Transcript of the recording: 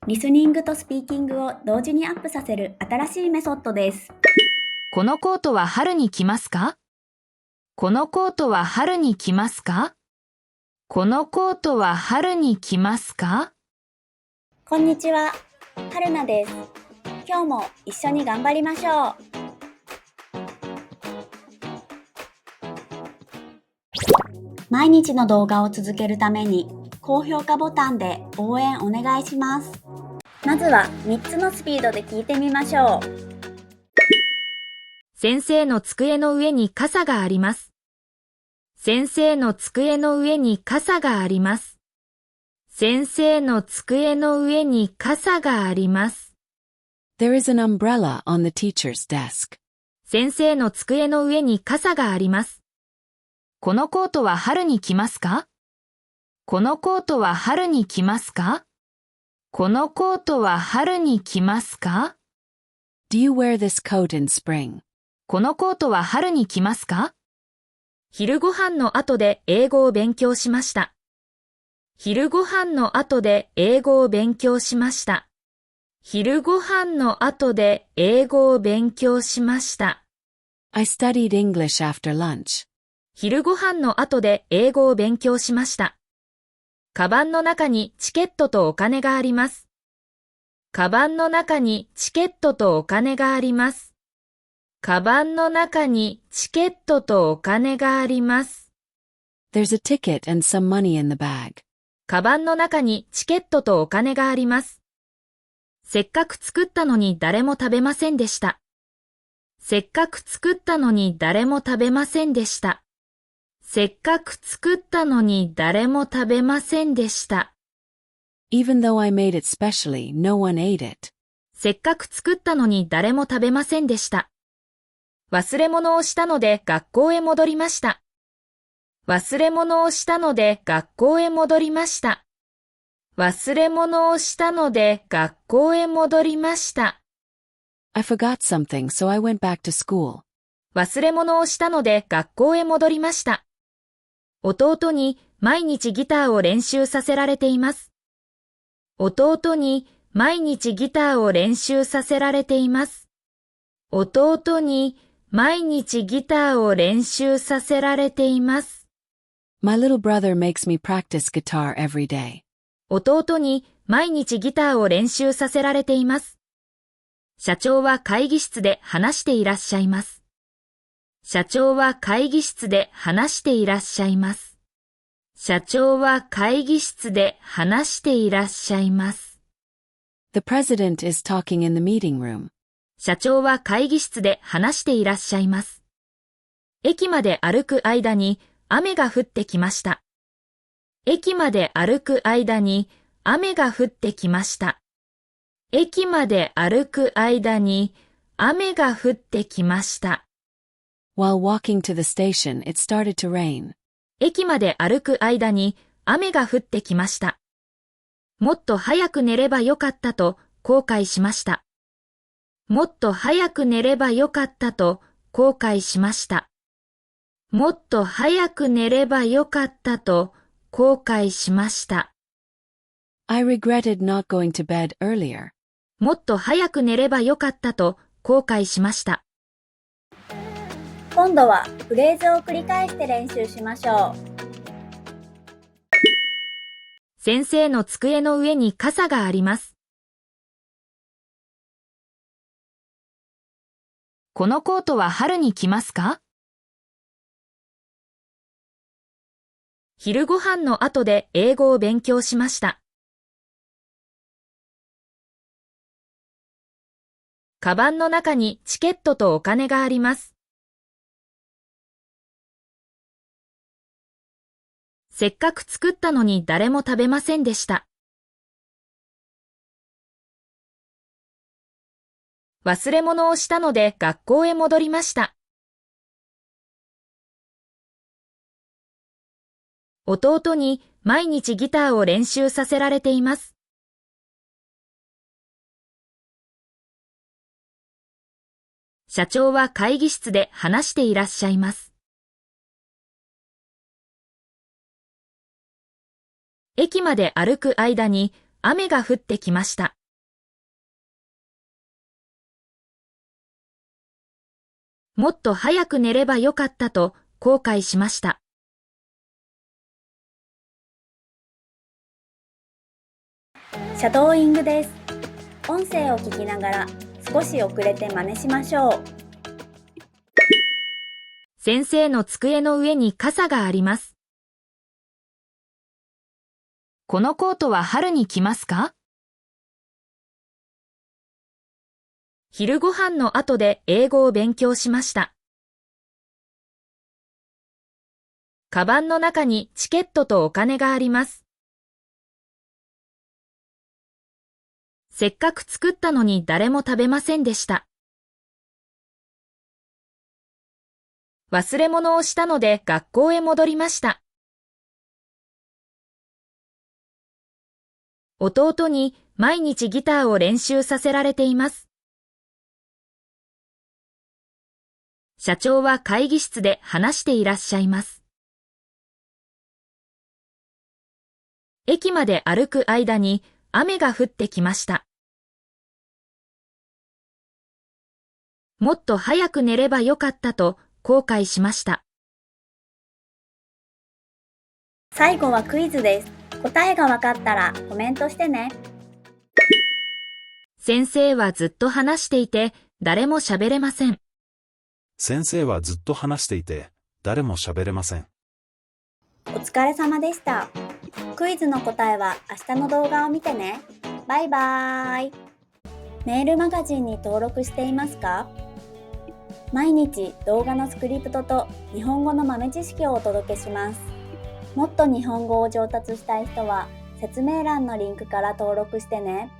リスニングとスピーキングを同時にアップさせる新しいメソッドです。このコートは春に着ますか？このコートは春に着ますか？このコートは春に着ますか？こんにちは、はるなです。今日も一緒に頑張りましょう。毎日の動画を続けるために高評価ボタンで応援お願いします。まずは3つのスピードで聞いてみましょう。先生の机の上に傘があります。先生の机の上に傘があります。先生の机の上に傘があります。There is an umbrella on the teacher's desk. 先生の机の上に傘があります。このコートは春に着ますか？このコートは春に着ますか？このコートは春に着ますか？ Do you wear this coat in spring? このコートは春に着ますか？昼ご飯の後で英語を勉強しました。昼ご飯の後で英語を勉強しました。昼ご飯の後で英語を勉強しました。I studied English after lunch. 昼ご飯の後で英語を勉強しました。カバンの中にチケットとお金があります。カバンの中にチケットとお金があります。カバンの中にチケットとお金があります。There's a ticket and some money in the bag. カバンの中にチケットとお金があります。せっかく作ったのに誰も食べませんでした。せっかく作ったのに誰も食べませんでした。せっかく作ったのに誰も食べませんでした。Even though I made it specially, no one ate it. せっかく作ったのに誰も食べませんでした。忘れ物をしたので学校へ戻りました。忘れ物をしたので学校へ戻りました。忘れ物をしたので学校へ戻りました。I forgot something, so I went back to school. 忘れ物をしたので学校へ戻りました。弟に毎日ギターを練習させられています。弟に毎日ギターを練習させられています。弟に毎日ギターを練習させられています。My little brother makes me practice guitar every day. 弟に毎日ギターを練習させられています。社長は会議室で話していらっしゃいます。社長は会議室で話していらっしゃいます。社長は会議室で話していらっしゃいます。The president is talking in the meeting room. 社長は会議室で話していらっしゃいます。駅まで歩く間に雨が降ってきました。駅まで歩く間に雨が降ってきました。駅まで歩く間に雨が降ってきました。While walking to the station, it started to rain. 駅まで歩く間に雨が降ってきました。もっと早く寝ればよかったと後悔しました。もっと早く寝ればよかったと後悔しました。もっと早く寝ればよかったと後悔しました。I regretted not going to bed earlier. もっと早く寝ればよかったと後悔しました。今度はフレーズを繰り返して練習しましょう。先生の机の上に傘があります。このコートは春に着ますか？昼ご飯の後で英語を勉強しました。カバンの中にチケットとお金があります。せっかく作ったのに誰も食べませんでした。忘れ物をしたので学校へ戻りました。弟に毎日ギターを練習させられています。社長は会議室で話していらっしゃいます。駅まで歩く間に雨が降ってきました。もっと早く寝ればよかったと後悔しました。シャドーイングです。音声を聞きながら少し遅れて真似しましょう。先生の机の上に傘があります。このコートは春に着ますか？昼ご飯の後で英語を勉強しました。カバンの中にチケットとお金があります。せっかく作ったのに誰も食べませんでした。忘れ物をしたので学校へ戻りました。弟に毎日ギターを練習させられています。社長は会議室で話していらっしゃいます。駅まで歩く間に雨が降ってきました。もっと早く寝ればよかったと後悔しました。最後はクイズです。答えがわかったらコメントしてね。先生はずっと話していて誰も喋れません。先生はずっと話していて誰も喋れません。お疲れ様でした。クイズの答えは明日の動画を見てね。バイバーイ。メールマガジンに登録していますか？毎日動画のスクリプトと日本語の豆知識をお届けします。もっと日本語を上達したい人は説明欄のリンクから登録してね。